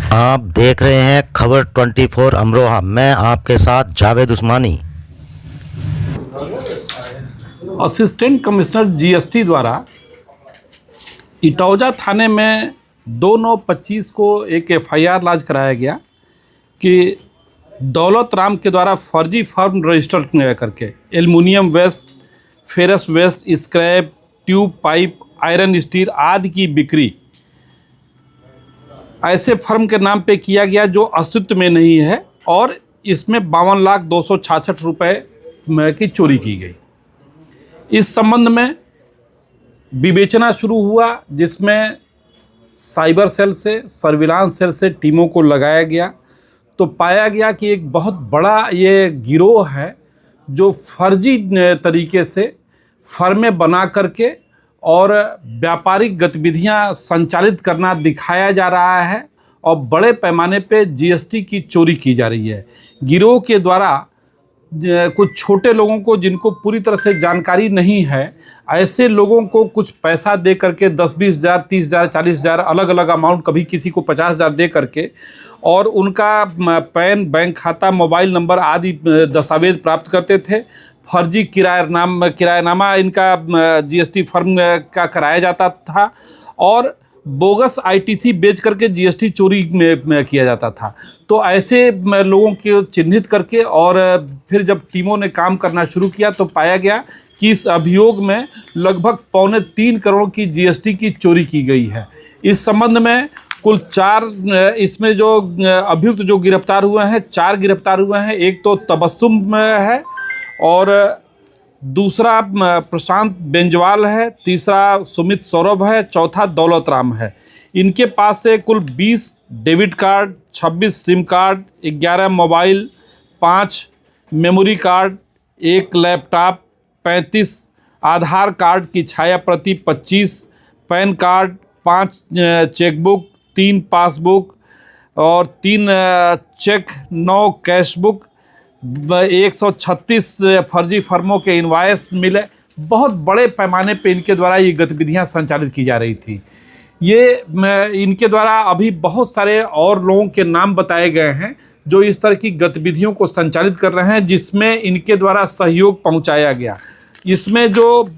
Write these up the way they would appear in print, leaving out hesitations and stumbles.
आप देख रहे हैं खबर 24 अमरोहा। मैं आपके साथ जावेद उस्मानी। असिस्टेंट कमिश्नर जीएसटी द्वारा इटौजा थाने में 2/9/25 को एक एफआईआर लॉन्च कराया गया कि दौलत राम के द्वारा फर्जी फर्म रजिस्टर करके aluminium waste, ferrous waste, scrap, tube, pipe, iron steel आदि की बिक्री ऐसे फर्म के नाम पे किया गया जो अस्तित्व में नहीं है और इसमें 52,266 रुपये की चोरी की गई। इस संबंध में विवेचना शुरू हुआ, जिसमें साइबर सेल से, सर्विलांस सेल से टीमों को लगाया गया तो पाया गया कि एक बहुत बड़ा ये गिरोह है जो फर्जी तरीके से फर्में बना करके और व्यापारिक गतिविधियां संचालित करना दिखाया जा रहा है और बड़े पैमाने पे जीएसटी की चोरी की जा रही है। गिरोह के द्वारा कुछ छोटे लोगों को, जिनको पूरी तरह से जानकारी नहीं है, ऐसे लोगों को कुछ पैसा दे करके 10-20 हज़ार, 30 हज़ार, 40 हज़ार, अलग अलग अमाउंट, कभी किसी को 50 हज़ार दे करके और उनका पैन, बैंक खाता, मोबाइल नंबर आदि दस्तावेज प्राप्त करते थे। फर्जी किरायानामा इनका जीएसटी फर्म का कराया जाता था और बोगस आईटीसी बेच करके जीएसटी चोरी में किया जाता था। तो ऐसे लोगों को चिन्हित करके और फिर जब टीमों ने काम करना शुरू किया तो पाया गया कि इस अभियोग में लगभग 2.25 करोड़ की जीएसटी की चोरी की गई है। इस संबंध में कुल 4 इसमें जो अभियुक्त जो गिरफ्तार हुए हैं, 4 गिरफ्तार हुए हैं। एक तो तबस्सुम है और दूसरा प्रशांत बेंजवाल है, तीसरा सुमित सौरभ है, चौथा दौलत राम है। इनके पास से कुल 20 debit card, 26 SIM card, 11 mobile, 5 memory card, 1 laptop, 35 आधार कार्ड की छाया प्रति, 25 पैन कार्ड, 5 चेकबुक, 3 पासबुक और 3 चेक, 9 कैशबुक, 136 फर्जी फर्मों के इनवॉइस मिले। बहुत बड़े पैमाने पे इनके द्वारा ये गतिविधियां संचालित की जा रही थी। ये इनके द्वारा अभी बहुत सारे और लोगों के नाम बताए गए हैं जो इस तरह की गतिविधियों को संचालित कर रहे हैं, जिसमें इनके द्वारा सहयोग पहुंचाया गया। इसमें जो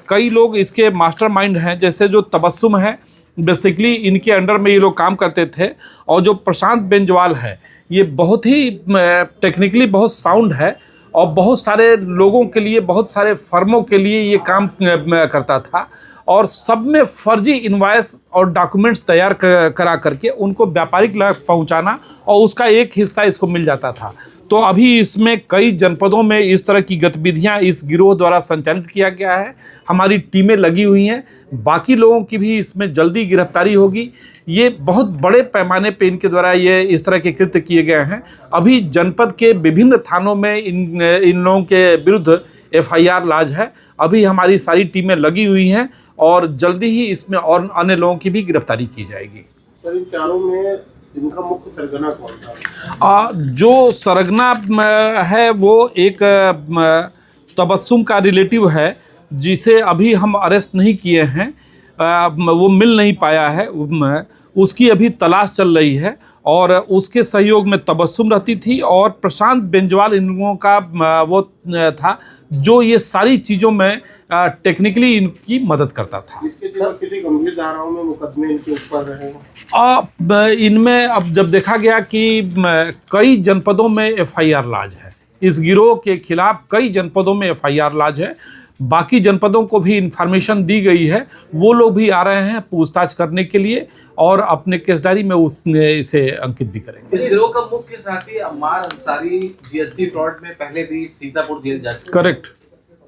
कई लोग इसके मास्टरमाइंड हैं, जैसे जो तबस्सुम है, बेसिकली इनके अंडर में ये लोग काम करते थे। और जो प्रशांत बेंजवाल है, ये बहुत ही टेक्निकली बहुत साउंड है और बहुत सारे लोगों के लिए, बहुत सारे फर्मों के लिए ये काम करता था और सब में फर्जी इनवॉइस और डॉक्यूमेंट्स तैयार करा करके उनको व्यापारिक लाभ पहुंचाना और उसका एक हिस्सा इसको मिल जाता था। तो अभी इसमें कई जनपदों में इस तरह की गतिविधियां इस गिरोह द्वारा संचालित किया गया है। हमारी टीमें लगी हुई हैं, बाकी लोगों की भी इसमें जल्दी गिरफ्तारी होगी। ये बहुत बड़े पैमाने पे इनके द्वारा ये इस तरह के कृत्य किए गए हैं। अभी जनपद के विभिन्न थानों में इन लोगों के विरुद्ध एफआईआर लॉन्च है। अभी हमारी सारी टीमें लगी हुई हैं और जल्दी ही इसमें और अन्य लोगों की भी गिरफ्तारी की जाएगी। सर, इन चारों में इनका मुख्य सरगना कौन था? जो सरगना है वो एक तबस्सुम का रिलेटिव है, जिसे अभी हम अरेस्ट नहीं किए हैं। वो मिल नहीं पाया है, उसकी अभी तलाश चल रही है और उसके सहयोग में तबस्सुम रहती थी और प्रशांत बेंजवाल इन लोगों का वो था जो ये सारी चीज़ों में टेक्निकली इनकी मदद करता था। इसके सिवा किसी गंभीर धाराओं में मुकदमे इनके ऊपर रहे? इनमें अब जब देखा गया कि कई जनपदों में एफआईआर लॉन्च है, इस गिरोह के खिलाफ कई जनपदों में एफआईआर लॉन्च है। बाकी जनपदों को भी इन्फॉर्मेशन दी गई है, वो लोग भी आ रहे हैं पूछताछ करने के लिए और अपने केस डायरी में इसे अंकित भी करेंगे। इस गिरोह का मुख्य साथी अम्मार अंसारी जीएसटी फ्रॉड में पहले भी सीतापुर जेल जा चुका है। करेक्ट।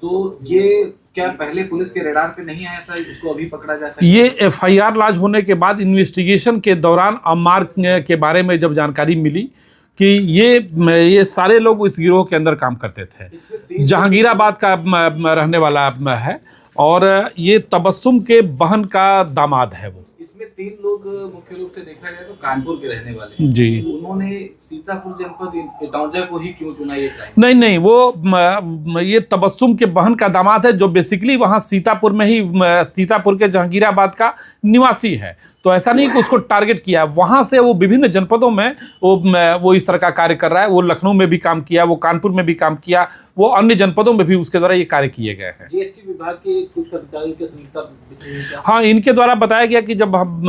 तो ये क्या पहले पुलिस के रडार पे नहीं आया था, इसको अभी पकड़ा जाता है? ये एफआईआर लॉन्च होने के बाद इन्वेस्टिगेशन के दौरान अम्मार के बारे में जब जानकारी मिली कि ये सारे लोग इस गिरोह के अंदर काम करते थे, जहांगीराबाद का रहने वाला है और ये तबस्सुम के बहन का दामाद है। वो इसमें 3 लोग मुख्य रूप से देखा जाए तो कानपुर के रहने वाले जी। उन्होंने सीतापुर जनपद इटौजा को ही क्यों चुना? ये नहीं, वो ये तबस्सुम के बहन का दामाद है जो बेसिकली वहाँ सीतापुर में ही, सीतापुर के जहांगीराबाद का निवासी है। तो ऐसा नहीं कि उसको टारगेट किया, वहाँ से वो विभिन्न जनपदों में वो इस तरह का कार्य कर रहा है। वो लखनऊ में भी काम किया, वो कानपुर में भी काम किया, वो अन्य जनपदों में भी उसके द्वारा ये कार्य किए गए हैं। जीएसटी विभाग के कुछ कर्मचारियों की संलिप्तता। हाँ, इनके द्वारा बताया गया कि जब हम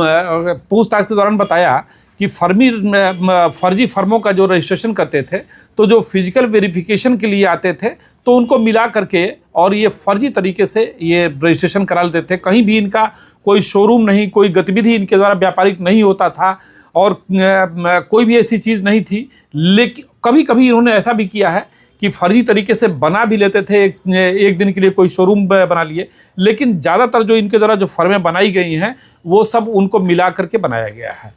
पूछताछ के दौरान बताया कि फर्जी फर्मों का जो रजिस्ट्रेशन करते थे, तो जो फिजिकल वेरिफिकेशन के लिए आते थे तो उनको मिला करके और ये फर्जी तरीके से ये रजिस्ट्रेशन करा लेते थे। कहीं भी इनका कोई शोरूम नहीं, कोई गतिविधि इनके द्वारा व्यापारिक नहीं होता था और कोई भी ऐसी चीज़ नहीं थी। लेकिन कभी कभी इन्होंने ऐसा भी किया है कि फर्जी तरीके से बना भी लेते थे, एक दिन के लिए कोई शोरूम बना लिए, लेकिन ज़्यादातर जो इनके द्वारा जो फर्में बनाई गई हैं वो सब उनको मिला करके बनाया गया है।